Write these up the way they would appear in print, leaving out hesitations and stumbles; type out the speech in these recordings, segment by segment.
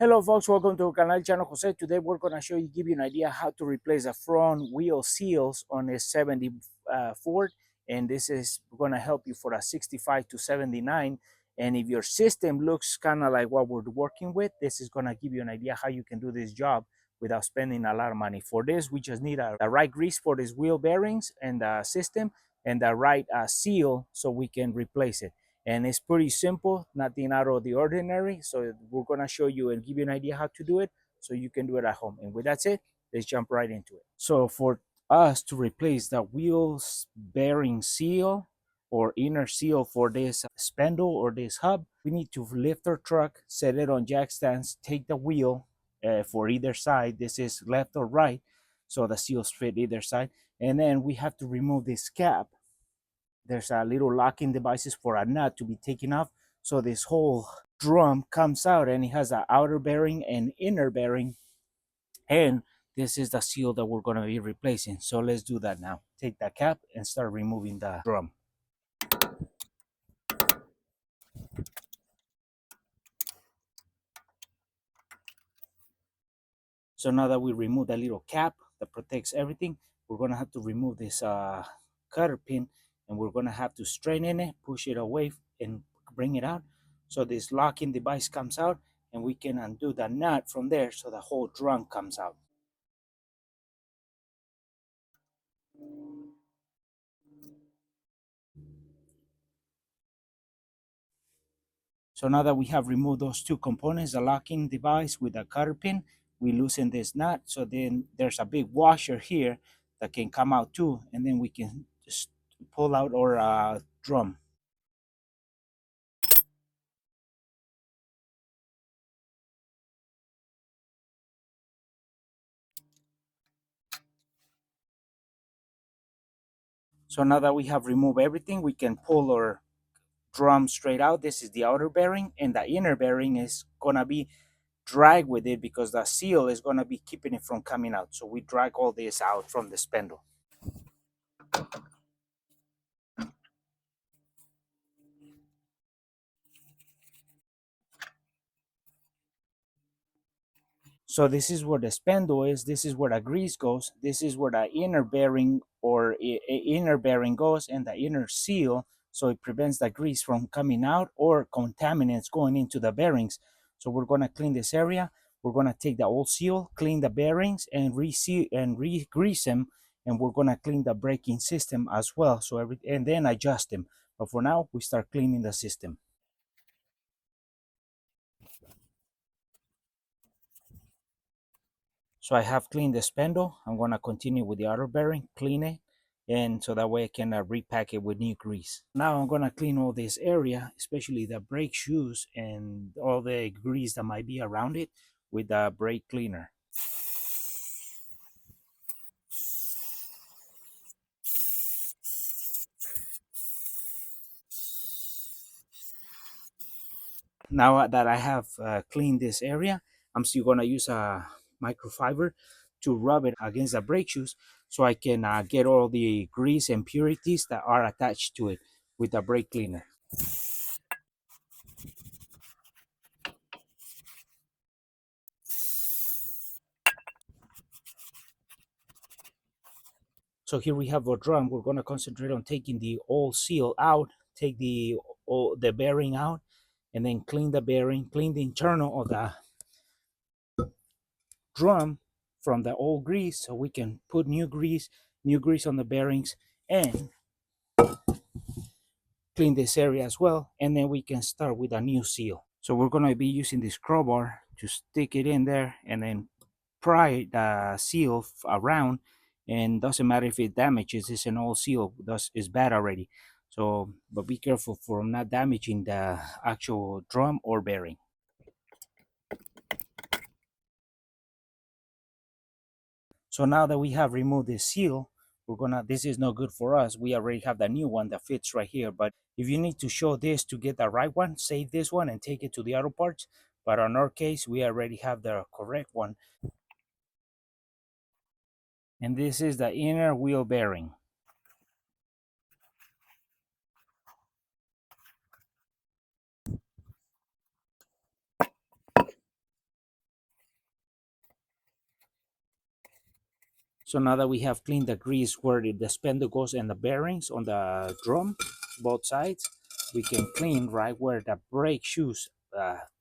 Hello folks, welcome to our canal channel Jose. Today we're going to show you, give you an idea how to replace the front wheel seals on a 70 Ford, and this is going to help you for a 65 to 79. And if your system looks kind of like what we're working with, this is going to give you an idea how you can do this job without spending a lot of money. For this, we just need the right grease for these wheel bearings and the system, and the right seal so we can replace it. And it's pretty simple, nothing out of the ordinary. So we're going to show you and give you an idea how to do it so you can do it at home. And with that said, let's jump right into it. So for us to replace the wheels bearing seal or inner seal for this spindle or this hub, we need to lift our truck, set it on jack stands, take the wheel for either side. This is left or right, so the seals fit either side. And then we have to remove this cap. There's a little locking devices for a nut to be taken off, so this whole drum comes out, and it has an outer bearing and inner bearing, and this is the seal that we're going to be replacing. So let's do that now. Take the cap and start removing the drum. So now that we remove that little cap that protects everything, we're going to have to remove this cutter pin, and we're going to have to straighten it, push it away, and bring it out. So this locking device comes out, and we can undo the nut from there so the whole drum comes out. So now that we have removed those two components, the locking device with the cutter pin, we loosen this nut. So then there's a big washer here that can come out too, and then we can just pull out our drum. So now that we have removed everything, we can pull our drum straight out. This is the outer bearing, and the inner bearing is gonna be drag with it because the seal is gonna be keeping it from coming out. So we drag all this out from the spindle. So this is where the spindle is. This is where the grease goes. This is where the inner bearing or inner bearing goes, and the inner seal. So it prevents the grease from coming out or contaminants going into the bearings. So we're gonna clean this area. We're gonna take the old seal, clean the bearings, and re-seal and re-grease them. And we're gonna clean the braking system as well. So and then adjust them. But for now, we start cleaning the system. So I have cleaned the spindle. I'm going to continue with the outer bearing, clean it, and so that way I can repack it with new grease. Now I'm going to clean all this area, especially the brake shoes and all the grease that might be around it with the brake cleaner. Now that I have cleaned this area, I'm still going to use a microfiber to rub it against the brake shoes so I can get all the grease and impurities that are attached to it with the brake cleaner. So here we have our drum. We're going to concentrate on taking the old seal out, take the bearing out, and then clean the bearing, clean the internal of the drum from the old grease so we can put new grease on the bearings, and clean this area as well. And then we can start with a new seal. So we're going to be using this crowbar to stick it in there and then pry the seal around, and doesn't matter if it damages. It's an old seal, thus is bad already. So but be careful from not damaging the actual drum or bearing. So now that we have removed the seal, we're gonna, this is no good for us. We already have the new one that fits right here. But if you need to show this to get the right one, save this one and take it to the auto parts. But on our case, we already have the correct one. And this is the inner wheel bearing. So now that we have cleaned the grease where the spindle goes and the bearings on the drum, both sides, we can clean right where the brake shoes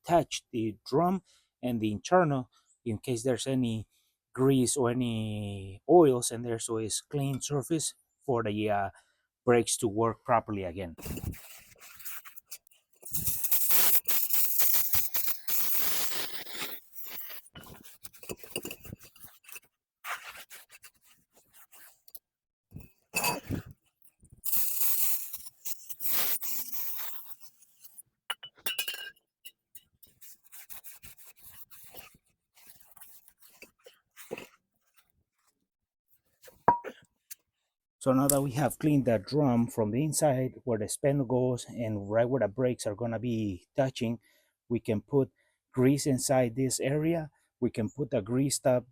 touch the drum and the internal in case there's any grease or any oils in there, so it's clean surface for the brakes to work properly again. So now that we have cleaned the drum from the inside where the spindle goes and right where the brakes are gonna be touching, we can put grease inside this area. We can put the greased up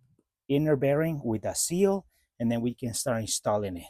inner bearing with a seal, and then we can start installing it.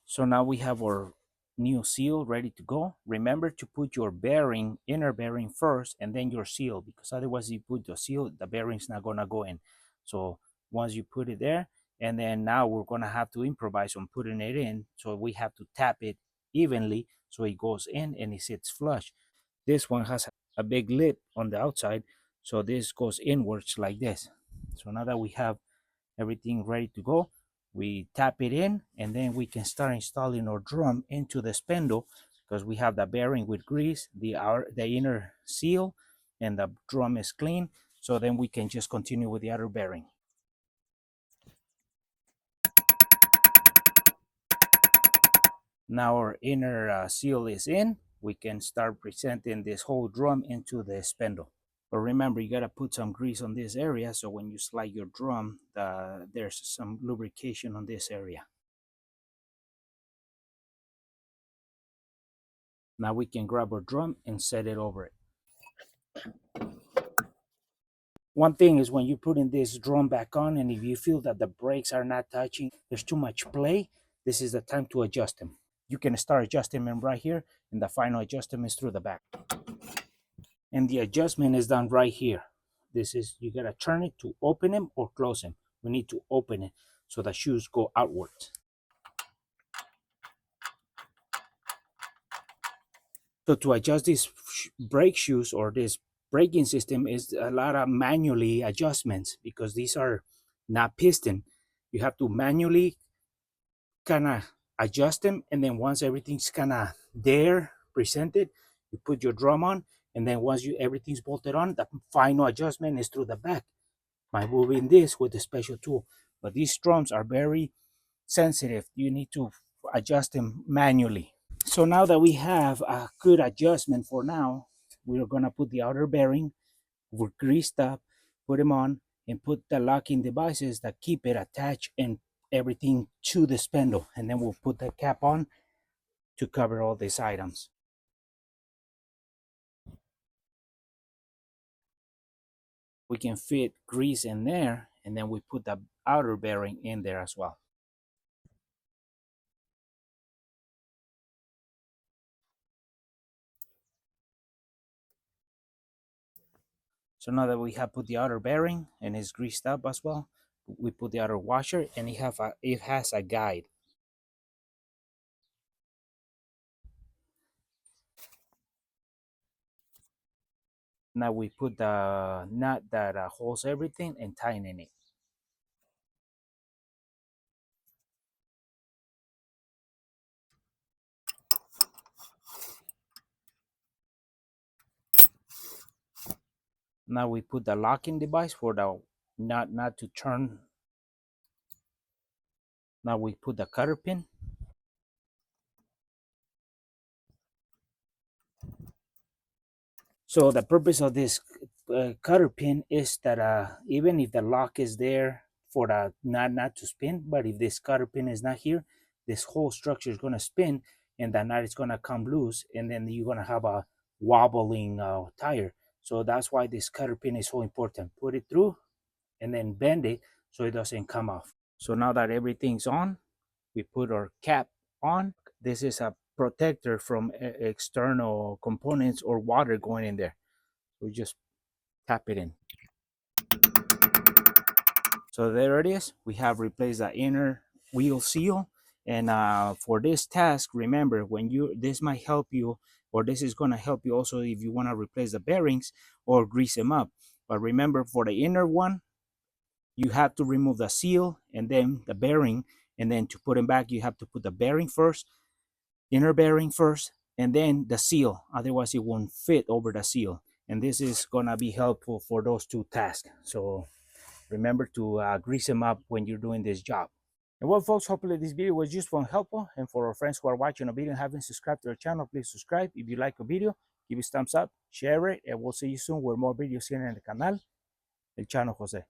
So now we have our new seal ready to go. Remember to put your bearing, inner bearing first, and then your seal, because otherwise you put the seal, the bearing's not gonna go in. So once you put it there, and then now we're gonna have to improvise on putting it in. So we have to tap it evenly so it goes in and it sits flush. This one has a big lip on the outside, so this goes inwards like this. So now that we have everything ready to go, we tap it in, and then we can start installing our drum into the spindle, because we have the bearing with grease, the inner seal, and the drum is clean. So then we can just continue with the outer bearing. Now our inner seal is in, we can start presenting this whole drum into the spindle. But remember, you gotta put some grease on this area, so when you slide your drum, there's some lubrication on this area. Now we can grab our drum and set it over it. One thing is, when you put in this drum back on, and if you feel that the brakes are not touching, there's too much play, this is the time to adjust them. You can start adjusting them right here, and the final adjustment is through the back. And the adjustment is done right here. This is, you gotta turn it to open them or close them. We need to open it so the shoes go outwards. So to adjust these brake shoes or this braking system is a lot of manually adjustments, because these are not piston. You have to manually kind of adjust them, and then once everything's kind of there presented, you put your drum on, and then once everything's bolted on, the final adjustment is through the back by moving this with a special tool. But these drums are very sensitive. You need to adjust them manually. So now that we have a good adjustment for now, we're gonna put the outer bearing, we're greased up, put them on, and put the locking devices that keep it attached and everything to the spindle. And then we'll put the cap on to cover all these items. We can fit grease in there, and then we put the outer bearing in there as well. So now that we have put the outer bearing and it's greased up as well, we put the outer washer, and it has a guide. Now we put the nut that holds everything and tighten it. Now we put the locking device for the nut not to turn. Now we put the cutter pin. So the purpose of this cutter pin is that even if the lock is there for the nut not to spin, but if this cutter pin is not here, this whole structure is going to spin, and the nut is going to come loose, and then you're going to have a wobbling tire. So that's why this cutter pin is so important. Put it through and then bend it so it doesn't come off. So now that everything's on, we put our cap on. This is a protector from external components or water going in there. We just tap it in. So there it is. We have replaced the inner wheel seal. And for this task, remember, when this might help you, or this is going to help you also if you want to replace the bearings or grease them up. But remember, for the inner one, you have to remove the seal and then the bearing, and then to put them back, you have to put the bearing first, inner bearing first, and then the seal. Otherwise, it won't fit over the seal. And this is going to be helpful for those two tasks. So remember to grease them up when you're doing this job. And well, folks, hopefully this video was useful and helpful. And for our friends who are watching a video and haven't subscribed to our channel, please subscribe. If you like a video, give it a thumbs up, share it, and we'll see you soon with more videos here in the canal, El Chano Jose.